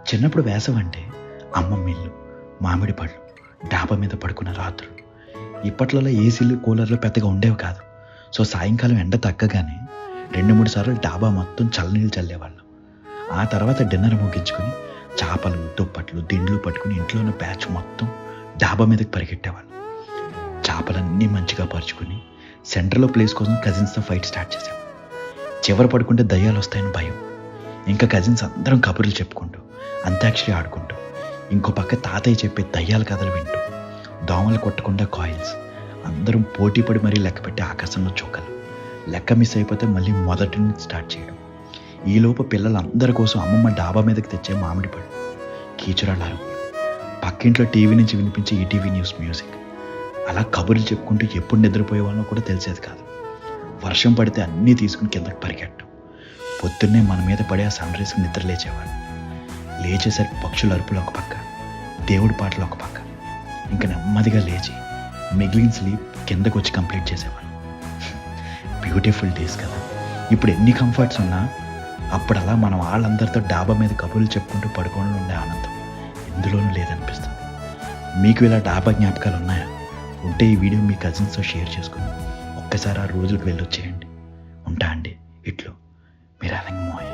చిన్నప్పుడు వేసవి అంటే అమ్మమ్మ ఇల్లు, మామిడి పళ్ళు, డాబా మీద పడుకున్న రాత్రులు. ఇప్పట్లలో ఏసీలు, కూలర్లు పెద్దగా ఉండేవి కాదు. సో సాయంకాలం ఎండ తగ్గగానే 2-3 సార్లు డాబా మొత్తం చల్లనీళ్ళు చల్లేవాళ్ళం. ఆ తర్వాత డిన్నర్ ముగించుకొని చేపలు, దుప్పట్లు, దిండ్లు పట్టుకుని ఇంట్లో ఉన్న బ్యాచ్ మొత్తం డాబా మీదకి పరిగెట్టేవాళ్ళం. చేపలన్నీ మంచిగా పరుచుకుని సెంటర్లో ప్లేస్ కోసం కజిన్స్తో ఫైట్ స్టార్ట్ చేసాం. చివర పడుకుంటే దయ్యాలు వస్తాయని భయం. ఇంకా కజిన్స్ అందరం కబుర్లు చెప్పుకుంటూ, అంతాక్షరి ఆడుకుంటూ, ఇంకో పక్క తాతయ్య చెప్పే దయ్యాల కథలు వింటూ, దోమలు కొట్టకుండా కాయిల్స్, అందరం పోటీ పడి మరీ లెక్కపెట్టి ఆకాశంలో చుక్కలు. లెక్క మిస్ అయిపోతే మళ్ళీ మొదటి నుంచి స్టార్ట్ చేయడం. ఈలోపు పిల్లలందరి కోసం అమ్మమ్మ డాబా మీదకి తెచ్చే మామిడి పళ్ళు, కీచురాళ్ళ అరుపులు, పక్కింట్లో టీవీ నుంచి వినిపించే ఈటీవీ న్యూస్ మ్యూజిక్. అలా కబుర్లు చెప్పుకుంటూ ఎప్పుడు నిద్రపోయే వాళ్ళో కూడా తెలిసేది కాదు. వర్షం పడితే అన్నీ తీసుకుని కిందకి పరిగెట్టడం. పొద్దున్నే మన మీద పడే ఆ సన్ రైజ్కి నిద్ర లేచేవాడు. లేచేసరికి పక్షుల అరుపులు ఒక పక్క, దేవుడి పాటలు ఒక పక్క. ఇంకా నెమ్మదిగా లేచి మిగిలిన స్లీప్ కిందకు వచ్చి కంప్లీట్ చేసేవాడు. బ్యూటిఫుల్ డేస్ కదా. ఇప్పుడు ఎన్ని కంఫర్ట్స్ ఉన్నా అప్పుడు అలా మన వాళ్ళందరితో డాబా మీద కబుర్లు చెప్పుకుంటూ పడుకోవడంలో ఉండే ఆనందం ఎందులోనూ లేదనిపిస్తుంది. మీకు ఇలా డాబా జ్ఞాపకాలు ఉన్నాయా? ఉంటే ఈ వీడియో మీ కజిన్స్తో షేర్ చేసుకుని ఒక్కసారి ఆ రోజులకు వెళ్ళొచ్చేయండి. ఉంటా అండి. ఇట్లు మీరు అలంగ మోయ.